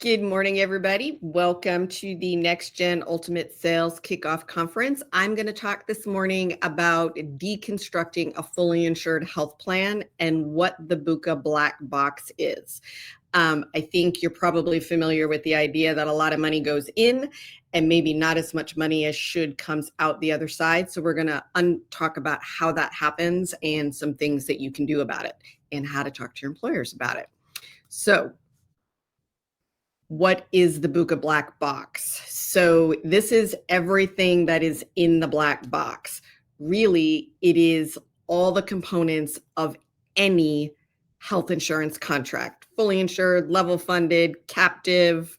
Good morning, everybody. Welcome to the Next Gen Ultimate Sales Kickoff Conference. I'm going to talk this morning about deconstructing a fully insured health plan and what the BUCA black box is. I think you're probably familiar with the idea that a lot of money goes in and maybe not as much money as should comes out the other side. So we're going to talk about how that happens and some things that you can do about it and how to talk to your employers about it. So what is the BUCA black box? So this is everything that is in the black box. Really, it is all the components of any health insurance contract: fully insured, level funded, captive,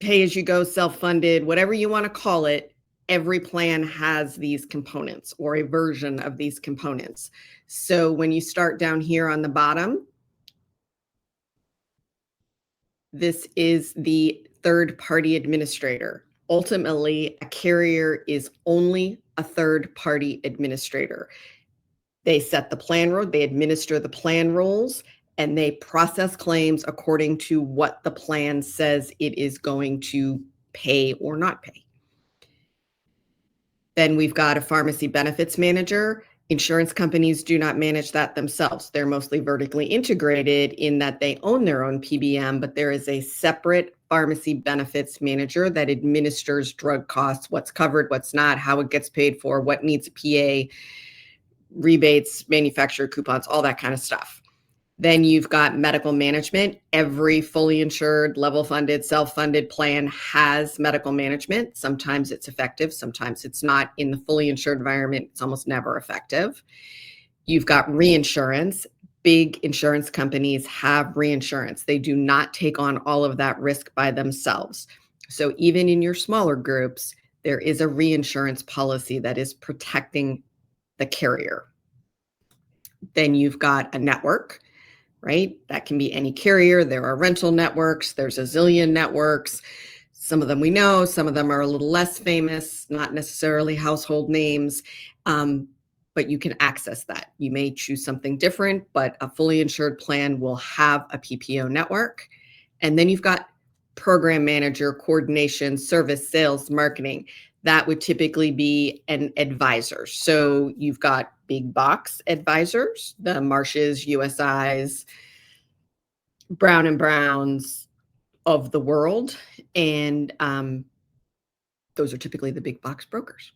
pay as you go, self-funded, whatever you want to call it. Every plan has these components or a version of these components. So when you start down here on the bottom, this is the third-party administrator. Ultimately, a carrier is only a third-party administrator. They set the plan rule, they administer the plan rules, and they process claims according to what the plan says it is going to pay or not pay. Then we've got a pharmacy benefits manager. Insurance companies do not manage that themselves. They're mostly vertically integrated in that they own their own PBM, but there is a separate pharmacy benefits manager that administers drug costs, what's covered, what's not, how it gets paid for, what needs a PA, rebates, manufacturer coupons, all that kind of stuff. Then you've got medical management. Every fully insured, level funded, self-funded plan has medical management. Sometimes it's effective, sometimes it's not. In the fully insured environment, it's almost never effective. You've got reinsurance. Big insurance companies have reinsurance. They do not take on all of that risk by themselves. So even in your smaller groups, there is a reinsurance policy that is protecting the carrier. Then you've got a network, right? That can be any carrier. There are rental networks. There's a zillion networks. Some of them we know, some of them are a little less famous, not necessarily household names, but you can access that. You may choose something different, but a fully insured plan will have a PPO network. And then you've got program manager, coordination, service, sales, marketing. That would typically be an advisor. So you've got big box advisors, the Marshes, USIs, Brown and Browns of the world. And those are typically the big box brokers.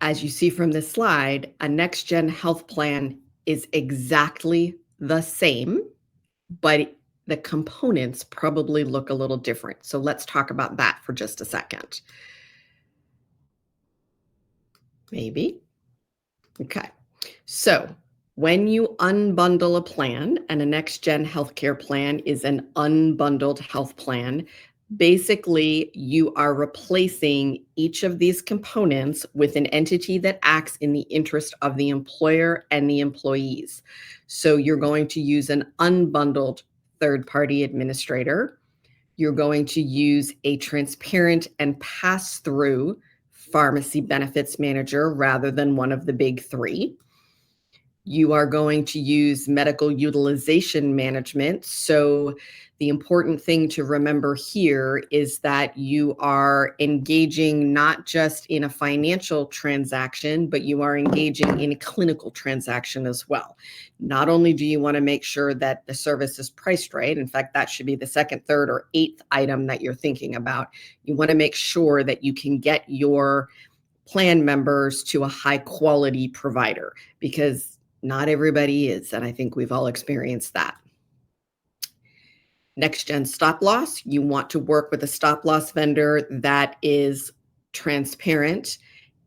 As you see from this slide, a next gen health plan is exactly the same, but the components probably look a little different. So let's talk about that for just a second. Maybe. Okay. So when you unbundle a plan, and a next gen healthcare plan is an unbundled health plan, basically you are replacing each of these components with an entity that acts in the interest of the employer and the employees. So you're going to use an unbundled third-party administrator. You're going to use a transparent and pass-through pharmacy benefits manager rather than one of the big three. You are going to use medical utilization management. So the important thing to remember here is that you are engaging not just in a financial transaction, but you are engaging in a clinical transaction as well. Not only do you want to make sure that the service is priced right, in fact, that should be the second, third, or eighth item that you're thinking about. You want to make sure that you can get your plan members to a high quality provider, because not everybody is, and I think we've all experienced that. Next gen stop loss, you want to work with a stop loss vendor that is transparent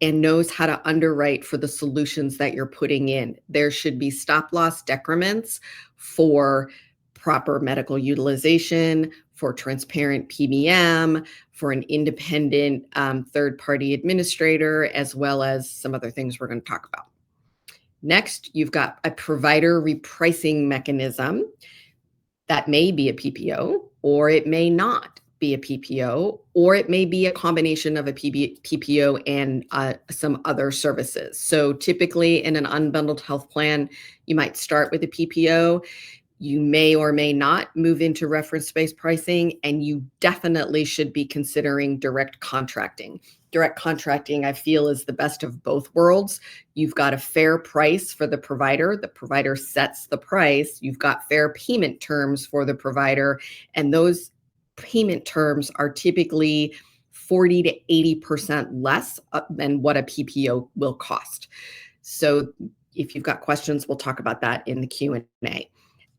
and knows how to underwrite for the solutions that you're putting in. There should be stop loss decrements for proper medical utilization, for transparent PBM, for an independent third-party administrator, as well as some other things we're going to talk about. Next, you've got a provider repricing mechanism. That may be a PPO, or it may not be a PPO, or it may be a combination of a PPO and some other services. So typically in an unbundled health plan, you might start with a PPO. You may or may not move into reference-based pricing, and you definitely should be considering direct contracting. Direct contracting, I feel, is the best of both worlds. You've got a fair price for the provider sets the price, you've got fair payment terms for the provider, and those payment terms are typically 40 to 80% less than what a PPO will cost. So if you've got questions, we'll talk about that in the Q&A.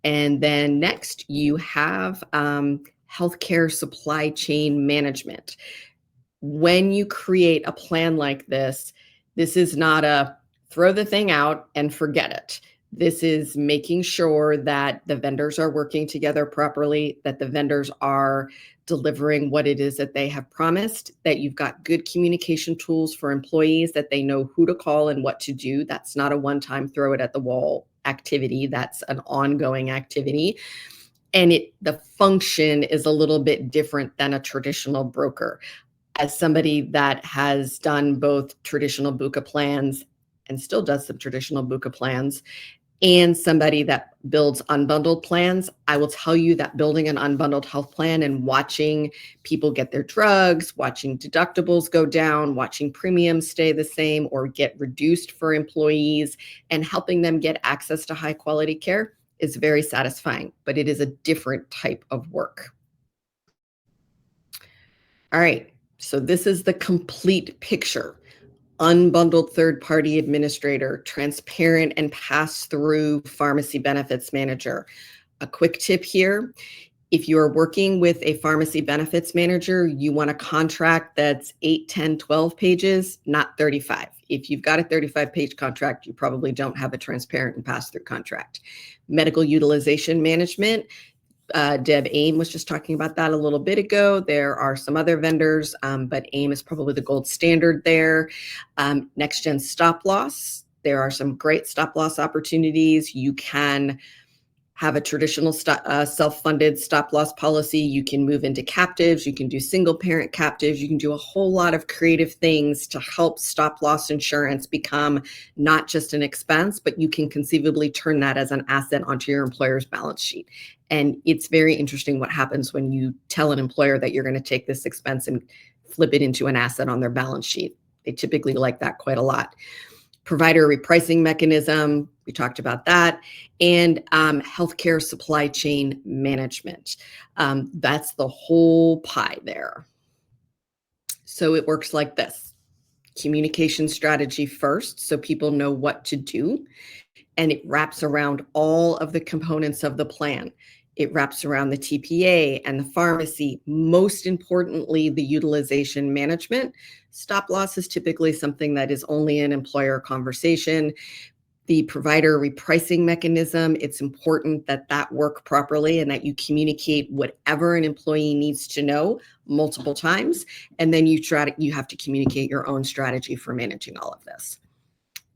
And then next, you have healthcare supply chain management. When you create a plan like this is not a throw the thing out and forget it. This is making sure that the vendors are working together properly, that the vendors are delivering what it is that they have promised, that you've got good communication tools for employees, that they know who to call and what to do. That's not a one-time throw it at the wall activity. That's an ongoing activity. And the function is a little bit different than a traditional broker. As somebody that has done both traditional BUCA plans and still does some traditional BUCA plans, and somebody that builds unbundled plans, I will tell you that building an unbundled health plan and watching people get their drugs, watching deductibles go down, watching premiums stay the same or get reduced for employees, and helping them get access to high quality care is very satisfying, but it is a different type of work. All right, so this is the complete picture. Unbundled third-party administrator, transparent and pass-through pharmacy benefits manager. A quick tip here, if you are working with a pharmacy benefits manager, you want a contract that's 8, 10, 12 pages, not 35. If you've got a 35-page contract, you probably don't have a transparent and pass-through contract. Medical utilization management, Deb AIM was just talking about that a little bit ago. There are some other vendors, but AIM is probably the gold standard there. Next gen stop loss. There are some great stop loss opportunities. You can have a traditional self-funded stop loss policy. You can move into captives. You can do single parent captives. You can do a whole lot of creative things to help stop loss insurance become not just an expense, but you can conceivably turn that as an asset onto your employer's balance sheet. And it's very interesting what happens when you tell an employer that you're going to take this expense and flip it into an asset on their balance sheet. They typically like that quite a lot. Provider repricing mechanism, we talked about that, and healthcare supply chain management. That's the whole pie there. So it works like this. Communication strategy first, so people know what to do, and it wraps around all of the components of the plan. It wraps around the TPA and the pharmacy, most importantly, the utilization management. Stop loss is typically something that is only an employer conversation. The provider repricing mechanism, it's important that that work properly and that you communicate whatever an employee needs to know multiple times. And then you have to communicate your own strategy for managing all of this.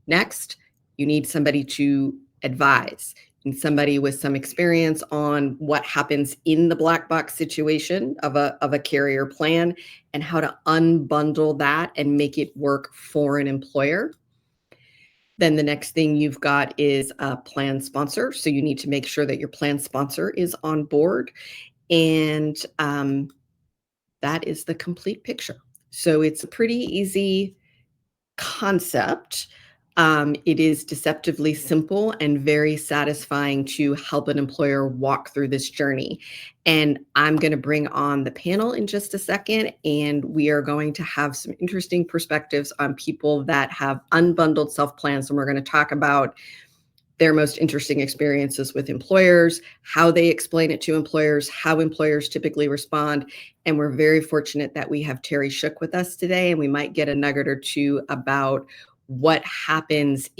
Next, you need somebody to advise, and somebody with some experience on what happens in the black box situation of a carrier plan and how to unbundle that and make it work for an employer. Then the next thing you've got is a plan sponsor. So you need to make sure that your plan sponsor is on board. And that is the complete picture. So it's a pretty easy concept. It is deceptively simple and very satisfying to help an employer walk through this journey. And I'm going to bring on the panel in just a second, and we are going to have some interesting perspectives on people that have unbundled self-plans, and we're going to talk about their most interesting experiences with employers, how they explain it to employers, how employers typically respond. And we're very fortunate that we have Terry Shook with us today, and we might get a nugget or two about what happens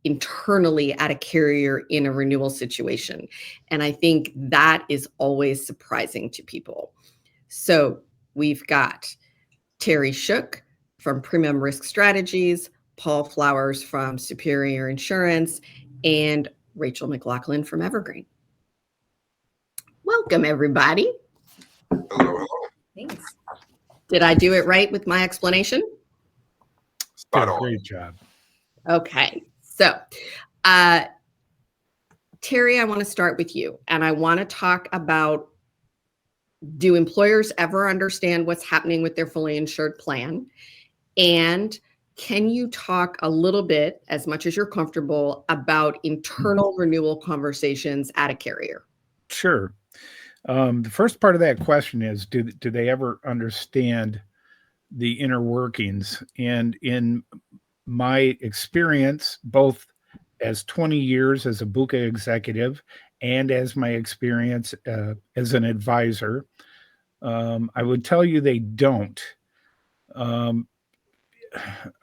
internally at a carrier in a renewal situation. And I think that is always surprising to people. So we've got Terry Shook from Premium Risk Strategies, Paul Flowers from Superior Insurance, and Rachel McLaughlin from Evergreen. Welcome, everybody. Hello. Thanks. Did I do it right with my explanation? Spot on. Great job. Okay, so Terry, I want to start with you, and I want to talk about, do employers ever understand what's happening with their fully insured plan? And can you talk a little bit, as much as you're comfortable, about internal renewal conversations at a carrier? Sure. The first part of that question is, do they ever understand the inner workings? And in my experience, both as 20 years as a BUCA executive and as my experience as an advisor, I would tell you they don't. Um,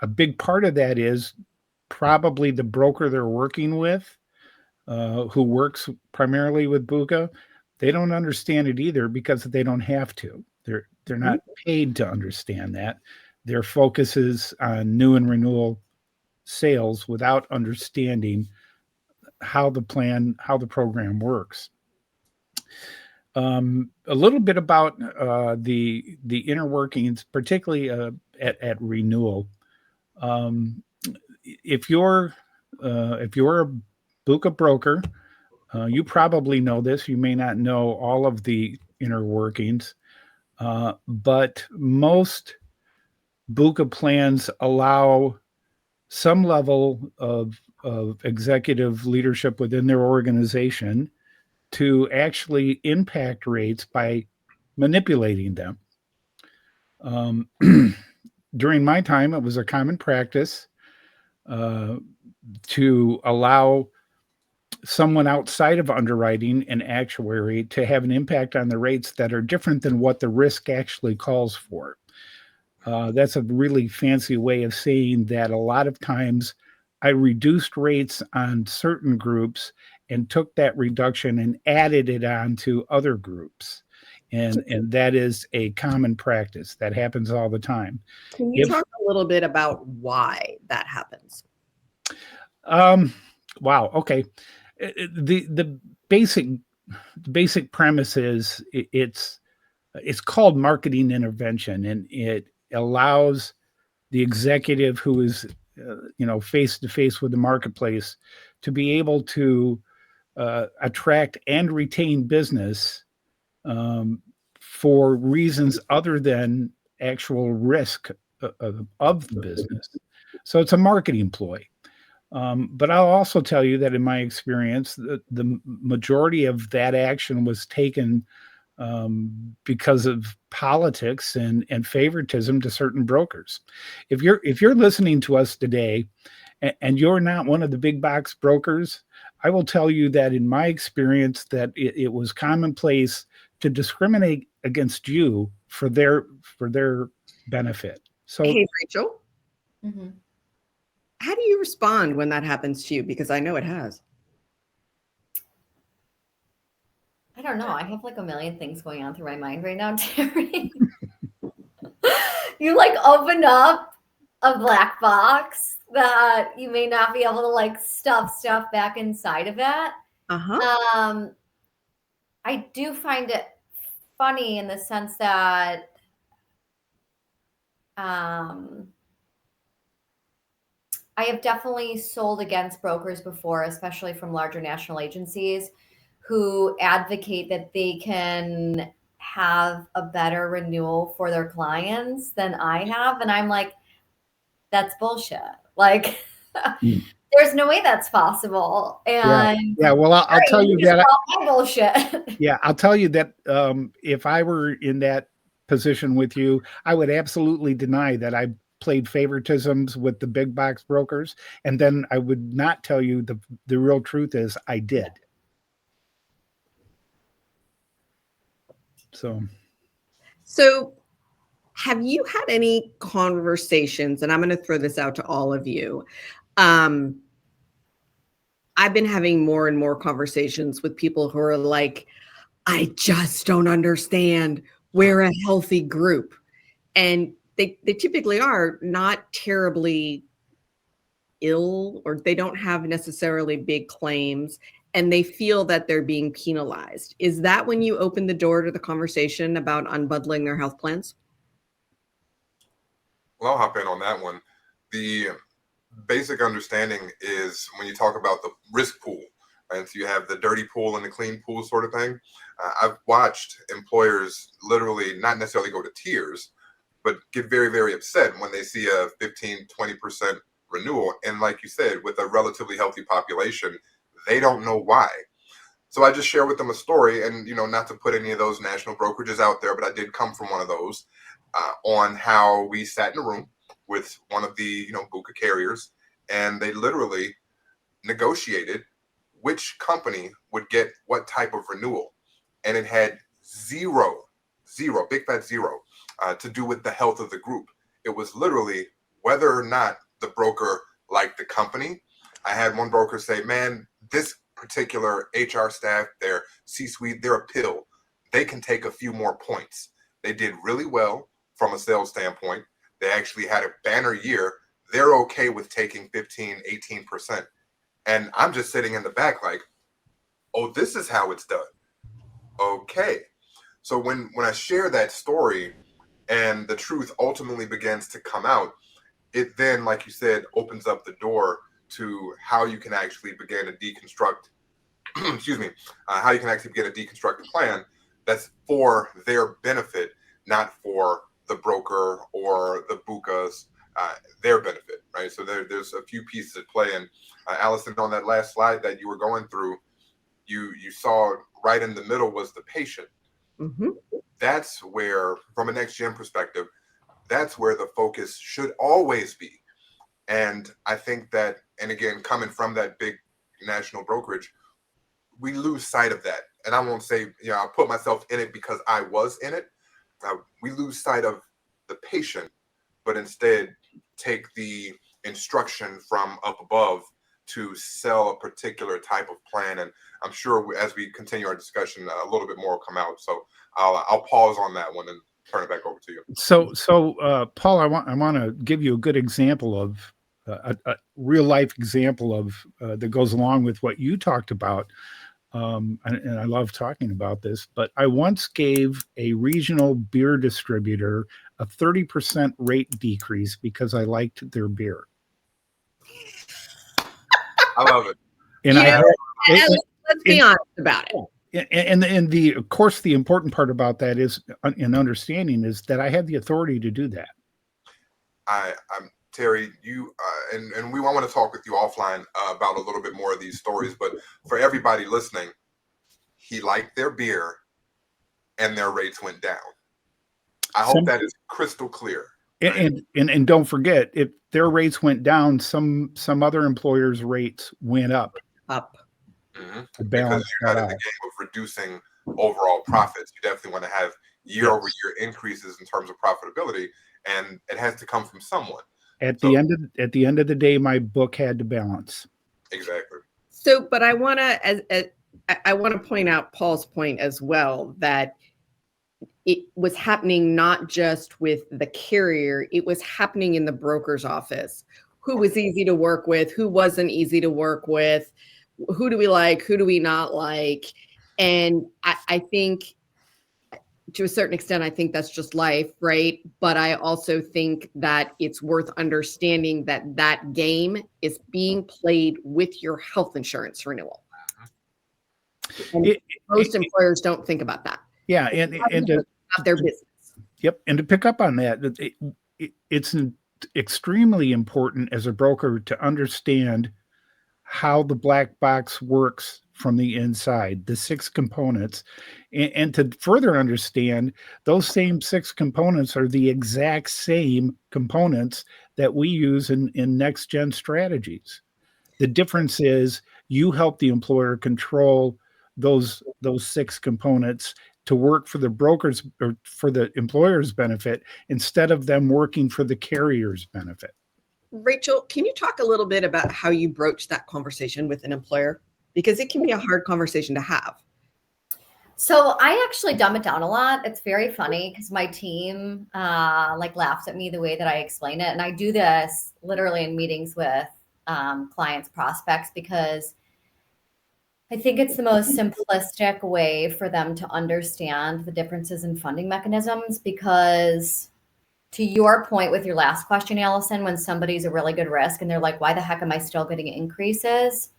a big part of that is probably the broker they're working with, who works primarily with BUCA. They don't understand it either because they don't have to. They're not paid to understand that. Their focus is on new and renewal sales without understanding how the program works. A little bit about the inner workings, particularly at renewal. Um, if you're a BUCA broker, you probably know this. You may not know all of the inner workings, but most BUCA plans allow some level of executive leadership within their organization to actually impact rates by manipulating them. Um, during my time, it was a common practice uh, to allow someone outside of underwriting and actuary to have an impact on the rates that are different than what the risk actually calls for. That's a really fancy way of saying that a lot of times I reduced rates on certain groups and took that reduction and added it on to other groups. And that is a common practice that happens all the time. Can you talk a little bit about why that happens? Um, wow. Okay. The basic premise is it's called marketing intervention, and it allows the executive who is face to face with the marketplace to be able to attract and retain business for reasons other than actual risk of the business. So it's a marketing ploy. But I'll also tell you that in my experience, the majority of that action was taken because of politics and favoritism to certain brokers. If you're listening to us today and you're not one of the big box brokers, I will tell you that in my experience that it was commonplace to discriminate against you for their benefit. So, Hey, Rachel, Mm-hmm. how do you respond when that happens to you? Because I know it has. I don't know. I have like a million things going on through my mind right now, Terry. You like open up a black box that you may not be able to like stuff back inside of it. Uh-huh. I do find it funny in the sense that I have definitely sold against brokers before, especially from larger national agencies who advocate that they can have a better renewal for their clients than I have. And I'm like, that's bullshit. Like, there's no way that's possible. And yeah. Well, I'll tell you that. My bullshit. Yeah, I'll tell you that if I were in that position with you, I would absolutely deny that I played favoritisms with the big box brokers, and then I would not tell you the real truth is I did. So have you had any conversations, and I'm going to throw this out to all of you. I've been having more and more conversations with people who are like, I just don't understand. We're a healthy group. And they typically are not terribly ill, or they don't have necessarily big claims, and they feel that they're being penalized. Is that when you open the door to the conversation about unbundling their health plans? Well, I'll hop in on that one. The basic understanding is when you talk about the risk pool, And so you have the dirty pool and the clean pool sort of thing. I've watched employers literally not necessarily go to tears, but get very, very upset when they see a 15-20% renewal. And like you said, with a relatively healthy population, they don't know why. So I just share with them a story, and not to put any of those national brokerages out there, but I did come from one of those, on how we sat in a room with one of the BUCA carriers, and they literally negotiated which company would get what type of renewal, and it had zero, big fat zero, to do with the health of the group. It was literally whether or not the broker liked the company. I had one broker say, "Man, this particular HR staff, their C-suite, they're a pill. They can take a few more points." They did really well from a sales standpoint. They actually had a banner year. They're okay with taking 15-18%. And I'm just sitting in the back like, oh, this is how it's done. Okay. So when I share that story and the truth ultimately begins to come out, it then, like you said, opens up the door to how you can actually begin to deconstruct, excuse me, how you can actually begin to deconstruct a plan that's for their benefit, not for the broker or the BUCA's, their benefit, right? So there's a few pieces at play. And Allison, on that last slide that you were going through, you saw right in the middle was the patient. Mm-hmm. That's where, from a next gen perspective, that's where the focus should always be. And I think that, and again, coming from that big national brokerage, we lose sight of that. And I won't say, I'll put myself in it because I was in it. We lose sight of the patient, but instead take the instruction from up above to sell a particular type of plan. And I'm sure as we continue our discussion, a little bit more will come out. So I'll pause on that one and turn it back over to you. So Paul, I want to give you a good example of a real life example of that goes along with what you talked about. And I love talking about this, but I once gave a regional beer distributor a 30% rate decrease because I liked their beer. I love it. And let's be honest about it. And of course, the important part about that is, in understanding, is that I have the authority to do that. I'm Terry, you and we want to talk with you offline about a little bit more of these stories. But for everybody listening, he liked their beer, and their rates went down. I hope that is crystal clear. Right? And don't forget, if their rates went down, some other employers' rates went up. Mm-hmm. Because you're not in the game of reducing overall profits. You definitely want to have year-over-year increases in terms of profitability, and it has to come from someone. At the end of the day, my book had to balance. Exactly. So, but I want to point out Paul's point as well, that it was happening not just with the carrier, it was happening in the broker's office. Who was easy to work with, who wasn't easy to work with, who do we like, who do we not like? And I think to a certain extent, I think that's just life, right? But I also think that it's worth understanding that that game is being played with your health insurance renewal. And most employers don't think about that. Yeah, and to have their business. Yep, and to pick up on that, it's extremely important as a broker to understand how the black box works from the inside, the 6 components, and to further understand those same 6 components are the exact same components that we use in next gen strategies. The difference is you help the employer control those 6 components to work for the brokers or for the employer's benefit instead of them working for the carrier's benefit. Rachel, can you talk a little bit about how you broach that conversation with an employer? Because it can be a hard conversation to have. So I actually dumb it down a lot. It's very funny because my team laughs at me the way that I explain it. And I do this literally in meetings with clients, prospects, because I think it's the most simplistic way for them to understand the differences in funding mechanisms. Because to your point with your last question, Allison, when somebody's a really good risk and they're like, why the heck am I still getting increases?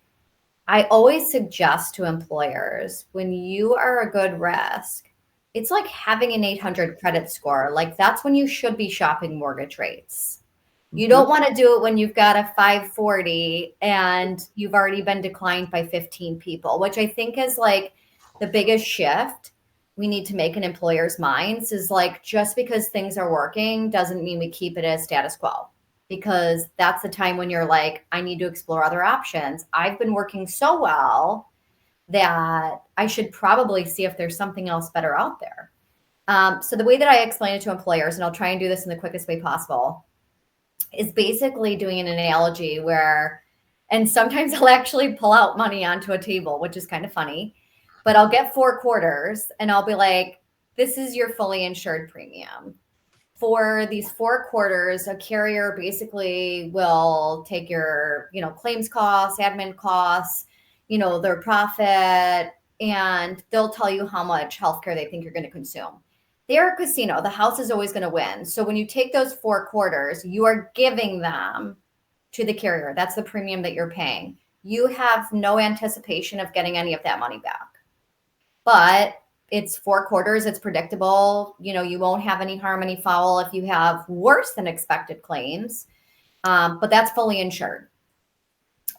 I always suggest to employers, when you are a good risk, it's like having an 800 credit score. Like that's when you should be shopping mortgage rates. You don't want to do it when you've got a 540 and you've already been declined by 15 people, which I think is like the biggest shift we need to make in employers' minds is like, just because things are working doesn't mean we keep it as status quo, because that's the time when you're like, I need to explore other options. I've been working so well that I should probably see if there's something else better out there. So the way that I explain it to employers, and I'll try and do this in the quickest way possible, is basically doing an analogy where, and sometimes I'll actually pull out money onto a table, which is kind of funny, but I'll get 4 quarters and I'll be like, this is your fully insured premium. For these 4 quarters, a carrier basically will take your, claims costs, admin costs, their profit, and they'll tell you how much healthcare they think you're going to consume. They're a casino. The house is always going to win. So when you take those 4 quarters, you are giving them to the carrier. That's the premium that you're paying. You have no anticipation of getting any of that money back. But it's 4 quarters. It's predictable. You won't have any harm, any foul if you have worse than expected claims. But that's fully insured.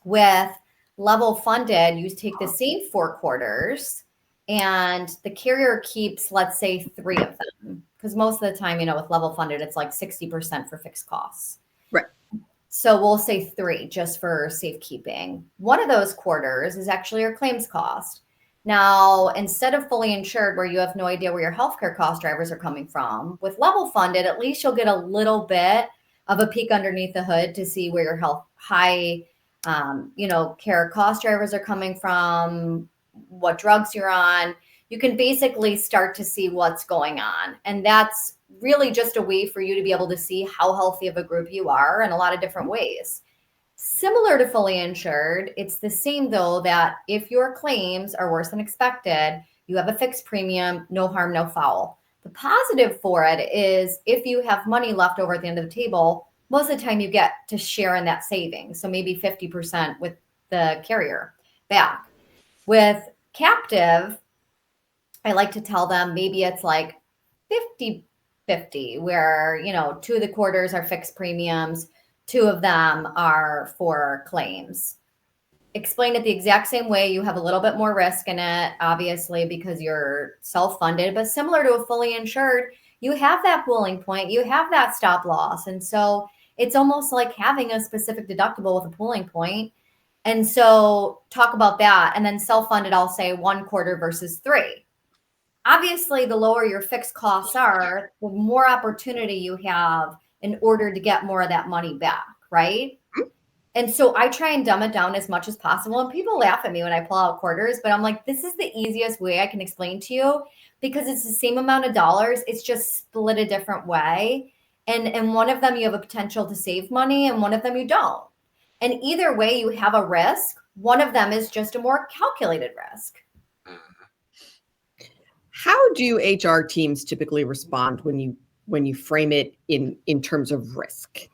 With level funded, you take the same 4 quarters and the carrier keeps, let's say, 3 of them. Because most of the time, with level funded, it's like 60% for fixed costs. Right. So we'll say 3 just for safekeeping. One of those quarters is actually your claims cost. Now, instead of fully insured, where you have no idea where your healthcare cost drivers are coming from, with level funded, at least you'll get a little bit of a peek underneath the hood to see where your high care cost drivers are coming from, what drugs you're on. You can basically start to see what's going on. And that's really just a way for you to be able to see how healthy of a group you are in a lot of different ways. Similar to fully insured, it's the same though, that if your claims are worse than expected, you have a fixed premium, no harm, no foul. The positive for it is if you have money left over at the end of the table, most of the time you get to share in that savings. So maybe 50% with the carrier back. With captive, I like to tell them maybe it's like 50-50, where, 2 of the quarters are fixed premiums, 2 of them are for claims. Explain it the exact same way. You have a little bit more risk in it, obviously, because you're self-funded, but similar to a fully insured, you have that pooling point, you have that stop loss. And so it's almost like having a specific deductible with a pooling point. And so talk about that. And then self-funded, I'll say 1 quarter versus 3. Obviously, the lower your fixed costs are, the more opportunity you have in order to get more of that money back, right? And so I try and dumb it down as much as possible. And people laugh at me when I pull out quarters, but I'm like, this is the easiest way I can explain to you, because it's the same amount of dollars. It's just split a different way. And one of them you have a potential to save money, and one of them you don't. And either way, you have a risk. One of them is just a more calculated risk. How do HR teams typically respond when you frame it in terms of risk?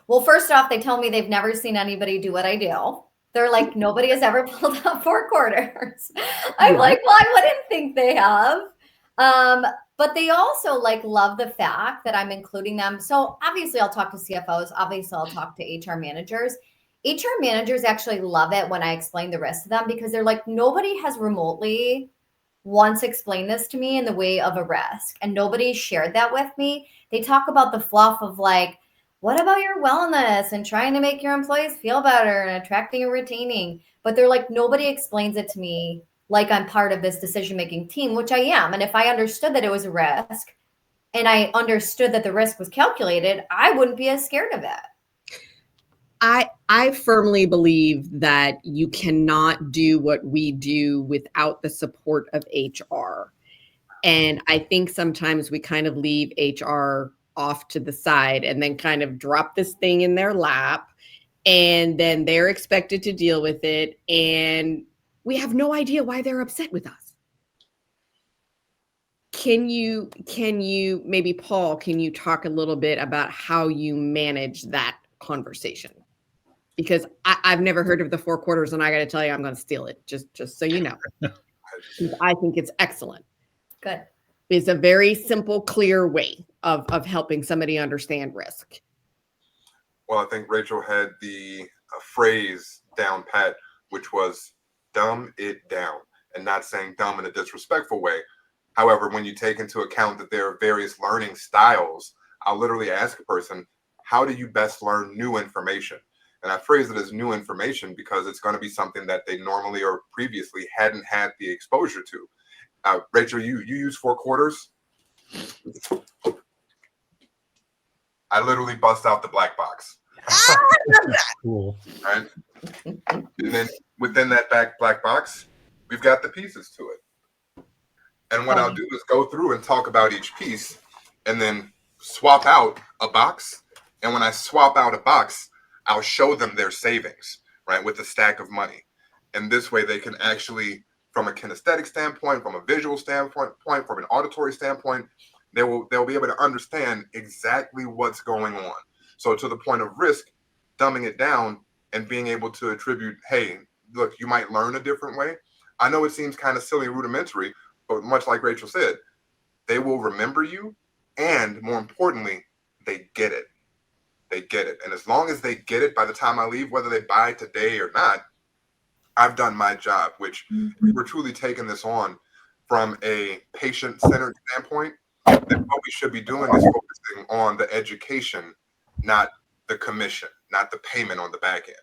Well, first off, they tell me they've never seen anybody do what I do. They're like, nobody has ever pulled out 4 quarters. I'm like, well, I wouldn't think they have. But they also love the fact that I'm including them. So obviously I'll talk to CFOs. Obviously I'll talk to HR managers. HR managers actually love it when I explain the risk to them, because they're like, nobody has remotely once explained this to me in the way of a risk, and nobody shared that with me. They talk about the fluff of what about your wellness and trying to make your employees feel better and attracting and retaining? But they're like, nobody explains it to me like I'm part of this decision-making team, which I am. And if I understood that it was a risk and I understood that the risk was calculated, I wouldn't be as scared of it. I firmly believe that you cannot do what we do without the support of HR. And I think sometimes we kind of leave HR off to the side and then kind of drop this thing in their lap, and then they're expected to deal with it. And we have no idea why they're upset with us. Can you maybe, Paul, can you talk a little bit about how you manage that conversation? because I've never heard of the 4 quarters, and I got to tell you, I'm going to steal it. Just so you know, I think it's excellent. Good. It's a very simple, clear way of helping somebody understand risk. Well, I think Rachel had the phrase down pat, which was dumb it down, and not saying dumb in a disrespectful way. However, when you take into account that there are various learning styles, I'll literally ask a person, how do you best learn new information? And I phrase it as new information because it's going to be something that they normally or previously hadn't had the exposure to. Rachel, you use 4 quarters? I literally bust out the black box. Cool. Right? And then within that black box, we've got the pieces to it. And what I'll do is go through and talk about each piece and then swap out a box. And when I swap out a box, I'll show them their savings, right, with a stack of money. And this way they can actually, from a kinesthetic standpoint, from a visual standpoint, from an auditory standpoint, they'll be able to understand exactly what's going on. So to the point of risk, dumbing it down and being able to attribute, hey, look, you might learn a different way. I know it seems kind of silly and rudimentary, but much like Rachel said, they will remember you. And more importantly, they get it. They get it. And as long as they get it by the time I leave, whether they buy today or not, I've done my job, which we're truly taking this on from a patient-centered standpoint. That what we should be doing is focusing on the education, not the commission, not the payment on the back end.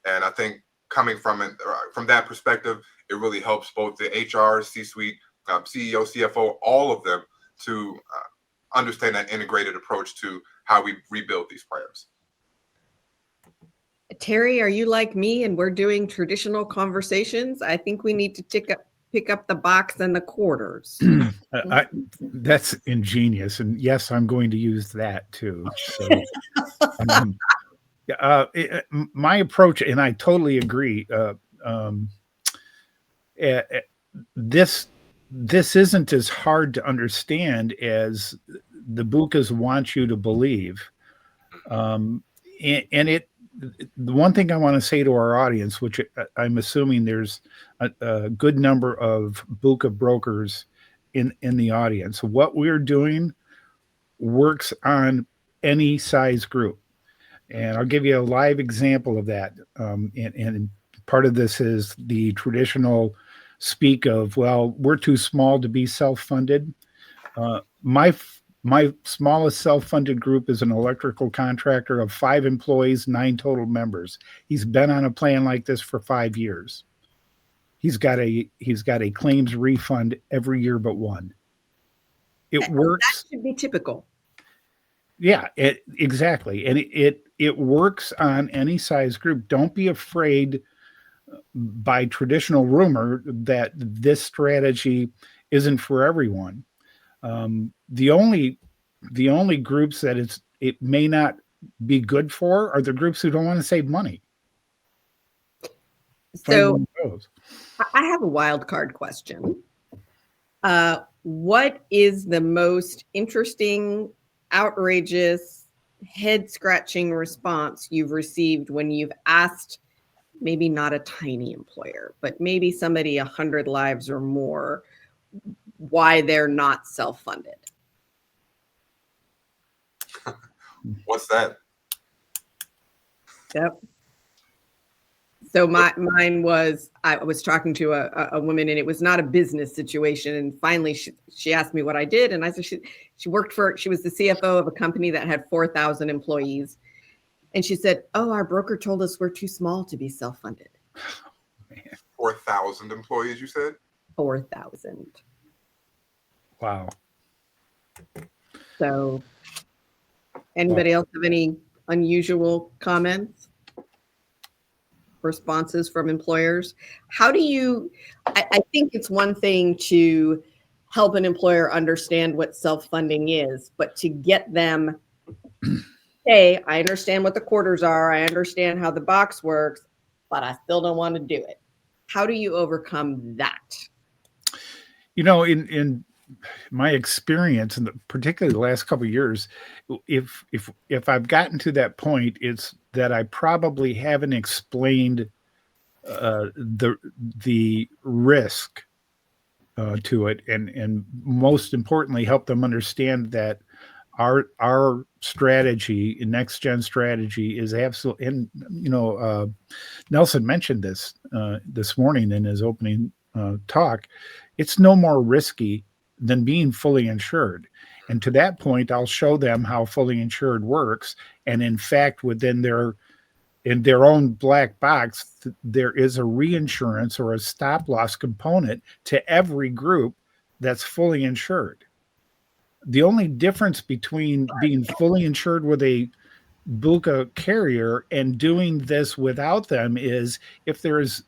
And I think coming from that perspective, it really helps both the HR, C-suite, CEO, CFO, all of them to understand that integrated approach to how we rebuild these plans. Terry, are you like me and we're doing traditional conversations? I think we need to pick up the box and the quarters. That's ingenious. And yes, I'm going to use that too. So, my approach, and I totally agree, this isn't as hard to understand as the BUCAs want you to believe. And the one thing I want to say to our audience, which I'm assuming there's a good number of BUCA brokers in the audience, what we're doing works on any size group. And I'll give you a live example of that. And part of this is the traditional speak of, well, we're too small to be self-funded. My smallest self-funded group is an electrical contractor of 5 employees, 9 total members. He's been on a plan like this for 5 years. He's got a claims refund every year but one. It works. That should be typical. Yeah, exactly. And it works on any size group. Don't be afraid by traditional rumor that this strategy isn't for everyone. The only groups that it may not be good for are the groups who don't want to save money. So I have a wild card question. What is the most interesting, outrageous, head-scratching response you've received when you've asked maybe not a tiny employer, but maybe somebody 100 lives or more, why they're not self-funded? What's that? Yep. So mine was, I was talking to a woman, and it was not a business situation. And finally she asked me what I did. And I said, she was the CFO of a company that had 4,000 employees. And she said, oh, our broker told us we're too small to be self-funded. 4,000 employees, you said? 4,000. Wow. So anybody else have any unusual comments? Responses from employers? How do you, I think it's one thing to help an employer understand what self-funding is, but to get them, hey, I understand what the quarters are, I understand how the box works, but I still don't want to do it. How do you overcome that? In my experience, and particularly the last couple of years, if I've gotten to that point, it's that I probably haven't explained the risk to it, and most importantly, help them understand that our strategy, next gen strategy, is absolutely. And Nelson mentioned this this morning in his opening talk. It's no more risky than being fully insured. And to that point, I'll show them how fully insured works. And in fact, in their own black box, there is a reinsurance or a stop loss component to every group that's fully insured. The only difference between being fully insured with a BUCA carrier and doing this without them is if there is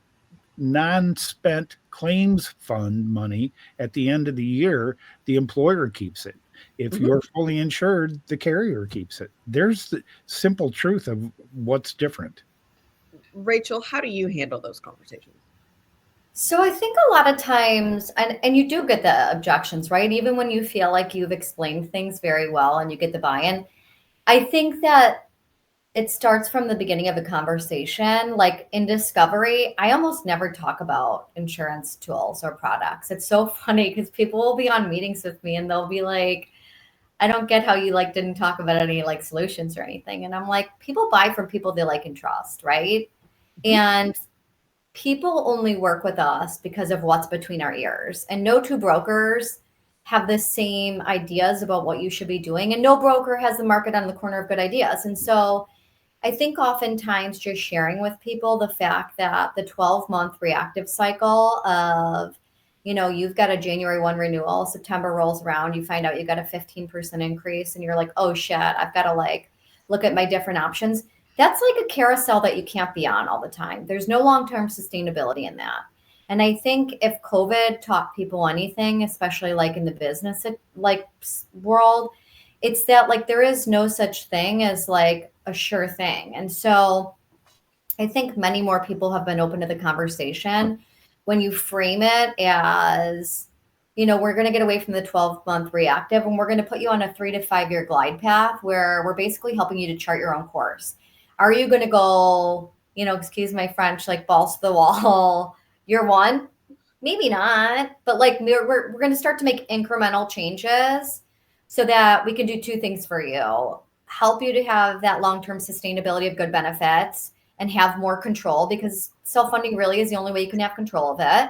non-spent claims fund money at the end of the year, the employer keeps it. If you're fully insured, the carrier keeps it. There's the simple truth of what's different. Rachel, how do you handle those conversations? So I think a lot of times, and you do get the objections, right? Even when you feel like you've explained things very well and you get the buy-in, I think that it starts from the beginning of the conversation. Like in discovery, I almost never talk about insurance tools or products. It's so funny because people will be on meetings with me and they'll be like, I don't get how you didn't talk about any solutions or anything. And I'm like, people buy from people they like and trust, right? And people only work with us because of what's between our ears. And no two brokers have the same ideas about what you should be doing. And no broker has the market on the corner of good ideas. And so I think oftentimes just sharing with people the fact that the 12-month reactive cycle of, you've got a January 1 renewal, September rolls around, you find out you got a 15% increase and you're like, oh shit, I've got to look at my different options. That's like a carousel that you can't be on all the time. There's no long-term sustainability in that. And I think if COVID taught people anything, especially in the business world, it's that there is no such thing as a sure thing. And so I think many more people have been open to the conversation when you frame it as, we're going to get away from the 12-month reactive and we're going to put you on a 3 to 5 year glide path where we're basically helping you to chart your own course. Are you going to go, excuse my French, balls to the wall year one? Maybe not, but we're going to start to make incremental changes so that we can do two things for you. Help you to have that long-term sustainability of good benefits and have more control, because self-funding really is the only way you can have control of it.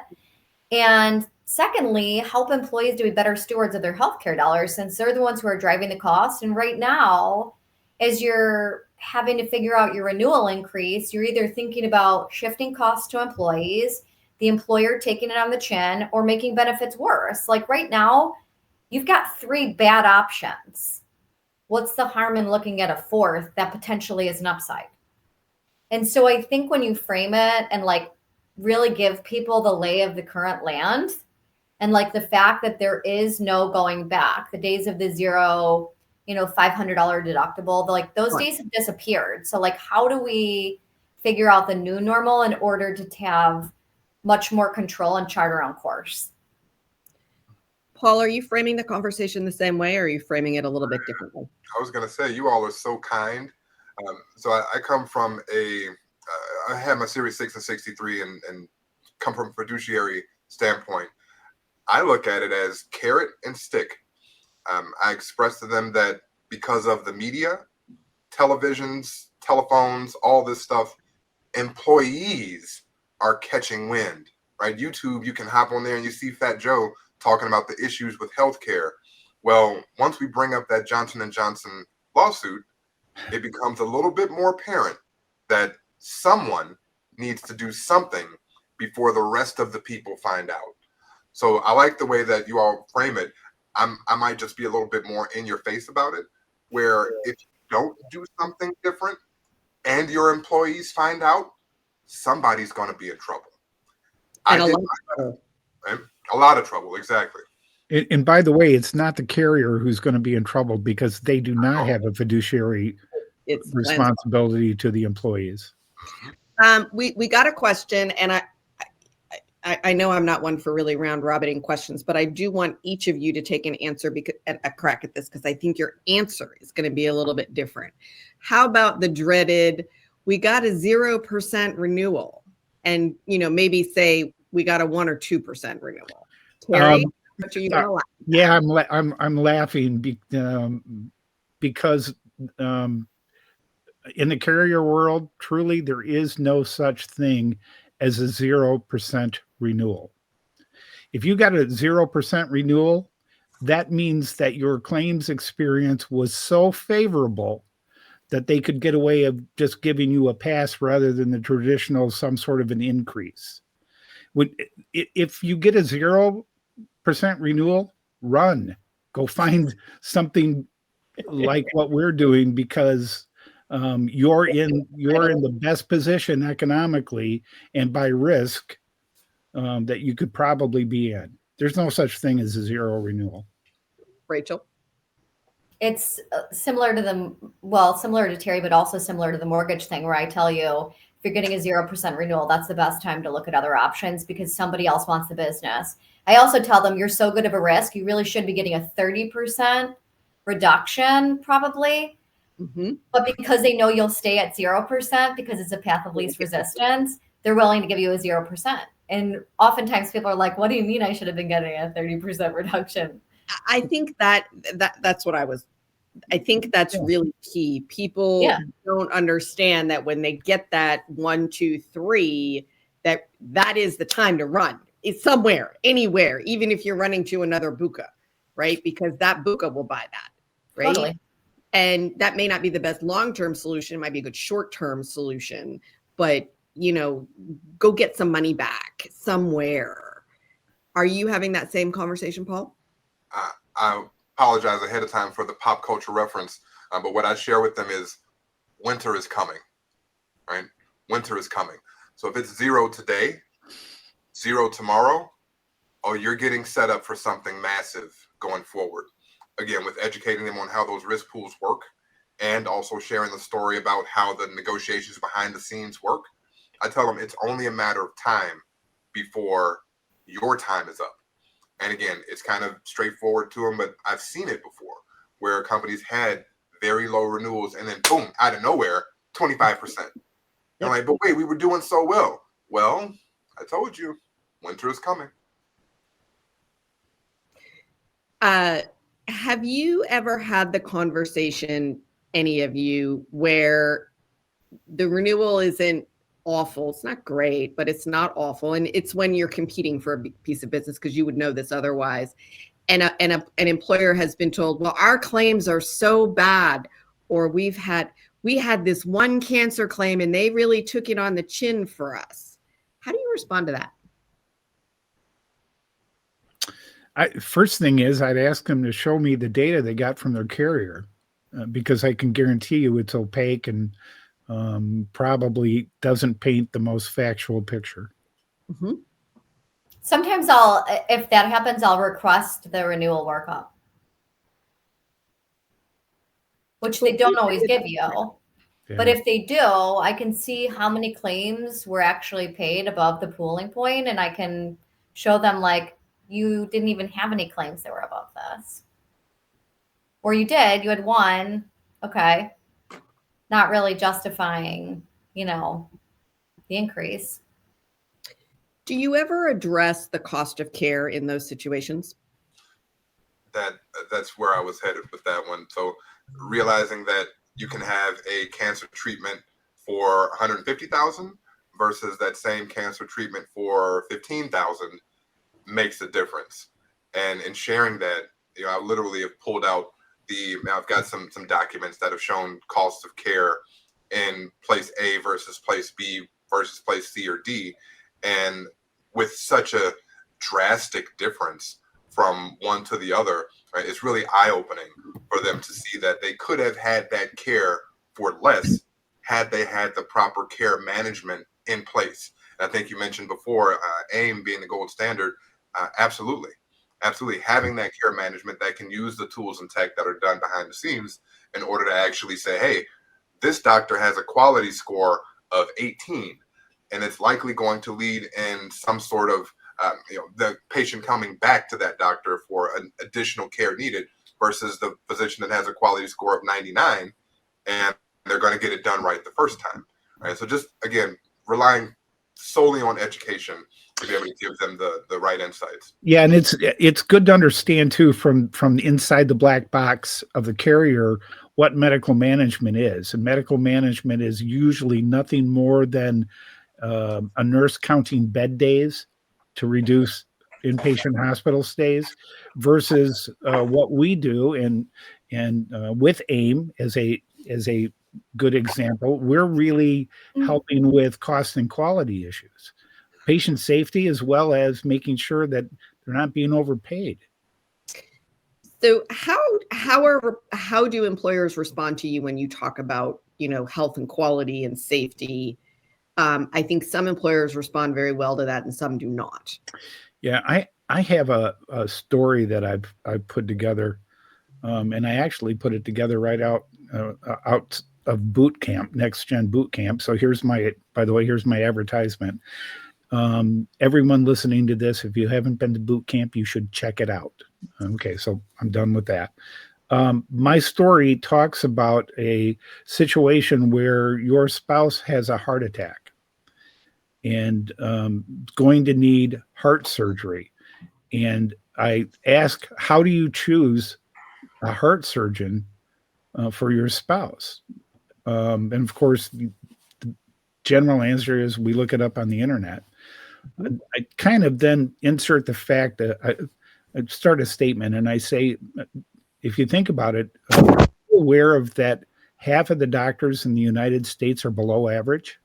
And secondly, help employees to be better stewards of their healthcare dollars, since they're the ones who are driving the cost. And right now, as you're having to figure out your renewal increase, you're either thinking about shifting costs to employees, the employer taking it on the chin, or making benefits worse. Right now, you've got 3 bad options. What's the harm in looking at a 4th that potentially is an upside? And so I think when you frame it and really give people the lay of the current land and the fact that there is no going back, the days of the zero, $500 deductible, those days have disappeared. So how do we figure out the new normal in order to have much more control and chart our own course? Paul, are you framing the conversation the same way, or are you framing it a little bit differently? I was going to say, you all are so kind. So I come from I have my Series 6 and 63 and come from a fiduciary standpoint. I look at it as carrot and stick. I express to them that because of the media, televisions, telephones, all this stuff, employees are catching wind, right? YouTube, you can hop on there and you see Fat Joe talking about the issues with healthcare. Well, once we bring up that Johnson & Johnson lawsuit, it becomes a little bit more apparent that someone needs to do something before the rest of the people find out. So I like the way that you all frame it. I might just be a little bit more in your face about it, where if you don't do something different and your employees find out, somebody's going to be in trouble. And a lot of trouble, exactly. And by the way, it's not the carrier who's going to be in trouble, because they do not have a fiduciary responsibility to the employees. We got a question, and I know I'm not one for really round robining questions, but I do want each of you to take an answer a crack at this, because I think your answer is going to be a little bit different. How about the dreaded, we got a 0% renewal, and maybe say we got a 1 or 2% renewal. Terry, what are you going to laugh? Yeah, I'm laughing because in the carrier world, truly, there is no such thing as a 0% renewal. If you got a 0% renewal, that means that your claims experience was so favorable that they could get away of just giving you a pass rather than the traditional some sort of an increase. If you get a 0% renewal, run, go find something like what we're doing, because you're in the best position economically and by risk that you could probably be in. There's no such thing as a 0 renewal. Rachel? It's similar to Terry, but also similar to the mortgage thing, where I tell you, if you're getting a 0% renewal, that's the best time to look at other options because somebody else wants the business. I also tell them, you're so good of a risk, you really should be getting a 30% reduction probably. Mm-hmm. But because they know you'll stay at 0% because it's a path of least resistance, they're willing to give you a 0%. And oftentimes people are like, what do you mean I should have been getting a 30% reduction? I think that's what I think that's really key. People don't understand that when they get that 1, 2, 3, that is the time to run. It's somewhere, anywhere, even if you're running to another BUCA, right? Because that BUCA will buy that, right? Totally. And that may not be the best long-term solution. It might be a good short-term solution, but go get some money back somewhere. Are you having that same conversation, Paul? I apologize ahead of time for the pop culture reference, but what I share with them is winter is coming, right? Winter is coming. So if it's 0 today, 0 tomorrow, you're getting set up for something massive going forward. Again, with educating them on how those risk pools work and also sharing the story about how the negotiations behind the scenes work, I tell them it's only a matter of time before your time is up. And again, it's kind of straightforward to them, but I've seen it before where companies had very low renewals and then boom, out of nowhere, 25%. You're like, but wait, we were doing so well. Well, I told you, winter is coming. Have you ever had the conversation, any of you, where the renewal isn't awful? It's not great, but it's not awful. And it's when you're competing for a piece of business, because you would know this otherwise. And an employer has been told, well, our claims are so bad, or we had this one cancer claim and they really took it on the chin for us. How do you respond to that? First thing is, I'd ask them to show me the data they got from their carrier, because I can guarantee you it's opaque and probably doesn't paint the most factual picture. Mm-hmm. Sometimes if that happens, I'll request the renewal workup, which they don't always give you. Yeah. But if they do, I can see how many claims were actually paid above the pooling point, and I can show them, like, you didn't even have any claims that were above this. Or you did, you had one, okay, not really justifying, the increase. Do you ever address the cost of care in those situations? That's where I was headed with that one. So realizing that you can have a cancer treatment for $150,000 versus that same cancer treatment for $15,000 makes a difference. And in sharing that, I literally have pulled out I've got some documents that have shown costs of care in place A versus place B versus place C or D. And with such a drastic difference from one to the other, right, it's really eye-opening for them to see that they could have had that care for less had they had the proper care management in place. And I think you mentioned before, AIM being the gold standard. Absolutely. Having that care management that can use the tools and tech that are done behind the scenes in order to actually say, hey, this doctor has a quality score of 18. and it's likely going to lead in some sort of the patient coming back to that doctor for an additional care needed versus the physician that has a quality score of 99 and they're going to get it done right the first time. Right. So just again, relying solely on education to be able to give them the right insights. Yeah, and it's good to understand too from inside the black box of the carrier what medical management is. And medical management is usually nothing more than a nurse counting bed days to reduce inpatient hospital stays versus what we do. And with AIM as a good example, we're really helping with cost and quality issues, patient safety, as well as making sure that they're not being overpaid. So how do employers respond to you when you talk about, health and quality and safety? I think some employers respond very well to that and some do not. Yeah, I have a story that I've put together, and I actually put it together right out of boot camp, Next Gen Boot Camp. So here's my advertisement. Everyone listening to this, if you haven't been to boot camp, you should check it out. Okay, so I'm done with that. My story talks about a situation where your spouse has a heart attack and going to need heart surgery. And I ask, how do you choose a heart surgeon for your spouse? And of course, the general answer is we look it up on the internet. I kind of then insert the fact that I start a statement and I say, if you think about it, are you aware of that half of the doctors in the United States are below average?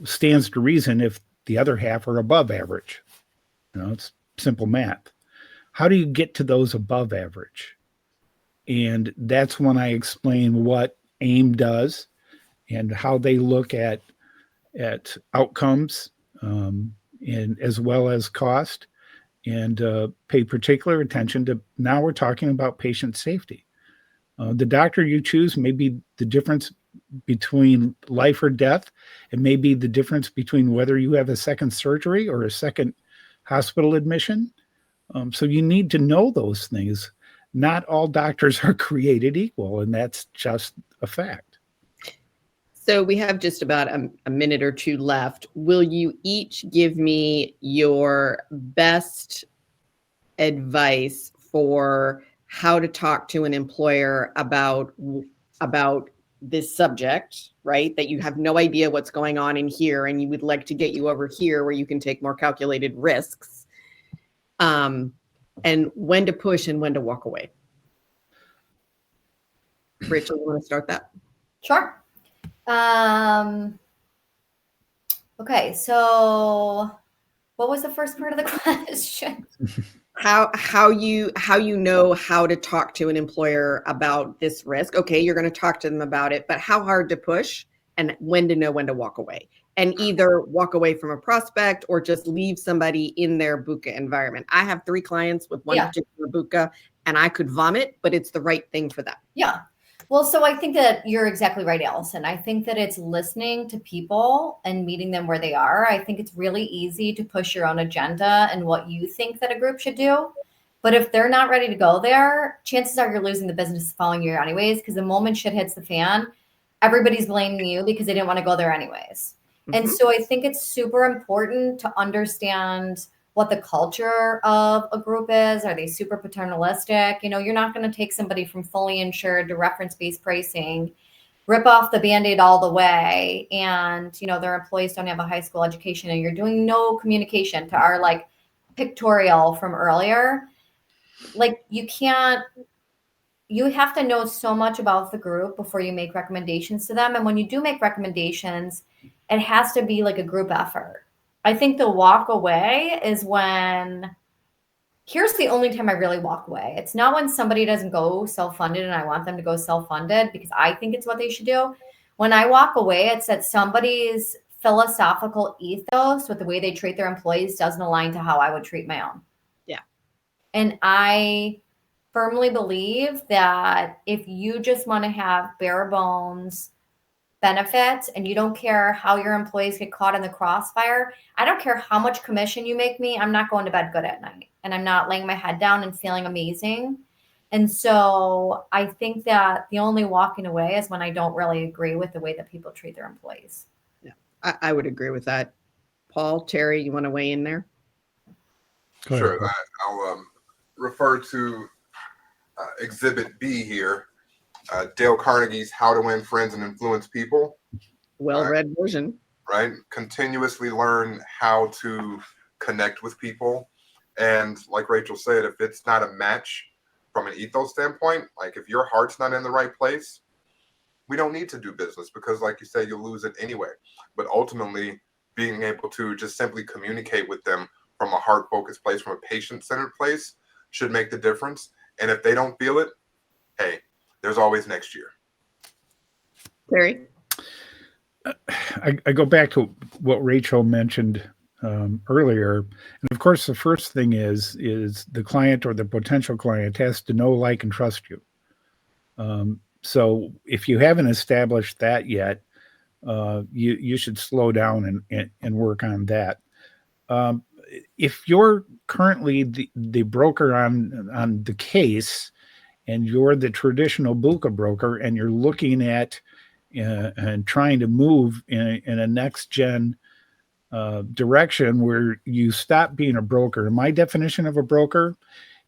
Stands to reason if the other half are above average. It's simple math. How do you get to those above average? And that's when I explain what AIM does and how they look at outcomes and as well as cost, and pay particular attention to, now we're talking about patient safety. The doctor you choose may be the difference between life or death. It may be the difference between whether you have a second surgery or a second hospital admission. So you need to know those things. Not all doctors are created equal, and that's just a fact. So we have just about a minute or two left. Will you each give me your best advice for how to talk to an employer about this subject, right? That you have no idea what's going on in here and you would like to get you over here where you can take more calculated risks, and when to push and when to walk away. Rachel, you want to start that? Sure. Okay, so what was the first part of the question? How you know how to talk to an employer about this risk. Okay, you're going to talk to them about it, but how hard to push and when to know when to walk away, and either walk away from a prospect or just leave somebody in their BUCA environment. I have 3 clients with one particular BUCA and I could vomit, but it's the right thing for them. Yeah. Well, so I think that you're exactly right, Allison. I think that it's listening to people and meeting them where they are. I think it's really easy to push your own agenda and what you think that a group should do. But if they're not ready to go there, chances are you're losing the business following you anyways, because the moment shit hits the fan, everybody's blaming you because they didn't want to go there anyways. Mm-hmm. And so I think it's super important to understand what the culture of a group is. Are they super paternalistic? You're not going to take somebody from fully insured to reference-based pricing, rip off the Band-Aid all the way, and, their employees don't have a high school education, and you're doing no communication to our, pictorial from earlier. You have to know so much about the group before you make recommendations to them. And when you do make recommendations, it has to be like a group effort. I think the walk away is when, here's the only time I really walk away. It's not when somebody doesn't go self-funded and I want them to go self-funded because I think it's what they should do. When I walk away, it's that somebody's philosophical ethos with the way they treat their employees doesn't align to how I would treat my own. Yeah. And I firmly believe that if you just want to have bare bones benefits and you don't care how your employees get caught in the crossfire, I don't care how much commission you make me, I'm not going to bed good at night, and I'm not laying my head down and feeling amazing. And so I think that the only walking away is when I don't really agree with the way that people treat their employees. Yeah, I would agree with that. Paul, Terry, you want to weigh in there? Sure. I'll refer to Exhibit B here, Dale Carnegie's How to Win Friends and Influence People. Well-read version. Right? Continuously learn how to connect with people. And like Rachel said, if it's not a match from an ethos standpoint, like if your heart's not in the right place, we don't need to do business, because like you said, you'll lose it anyway. But ultimately, being able to just simply communicate with them from a heart-focused place, from a patient-centered place, should make the difference. And if they don't feel it, hey, there's always next year. Terry? I go back to what Rachel mentioned earlier. And of course, the first thing is the client or the potential client has to know, like, and trust you. So if you haven't established that yet, you should slow down and work on that. If you're currently the broker on the case, and you're the traditional BUCA broker, and you're looking at and trying to move in a next gen direction where you stop being a broker. My definition of a broker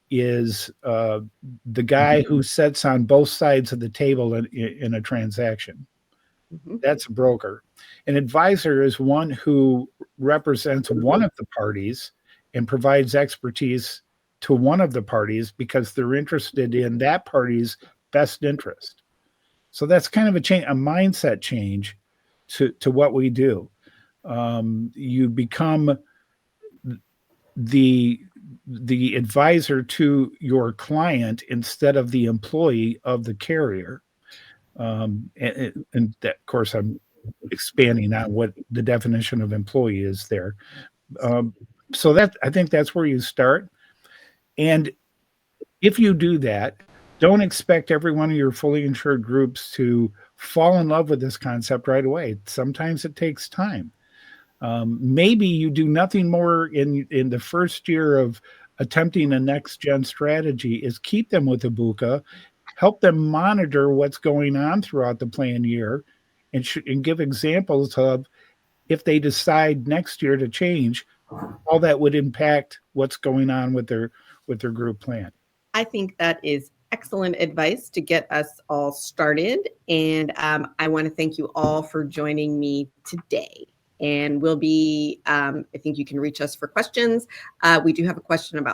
is the guy who sits on both sides of the table in a transaction. Mm-hmm. That's a broker. An advisor is one who represents one of the parties and provides expertise to one of the parties because they're interested in that party's best interest. So that's kind of a mindset change to what we do. You become the advisor to your client instead of the employee of the carrier. And that, of course, I'm expanding on what the definition of employee is there. So that, I think that's where you start. And if you do that, don't expect every one of your fully insured groups to fall in love with this concept right away. Sometimes it takes time. Maybe you do nothing more in the first year of attempting a next-gen strategy is keep them with the BUCA, help them monitor what's going on throughout the plan year, and give examples of if they decide next year to change, how that would impact what's going on with their group plan. I think that is excellent advice to get us all started. And I want to thank you all for joining me today. And we'll be, I think you can reach us for questions. We do have a question about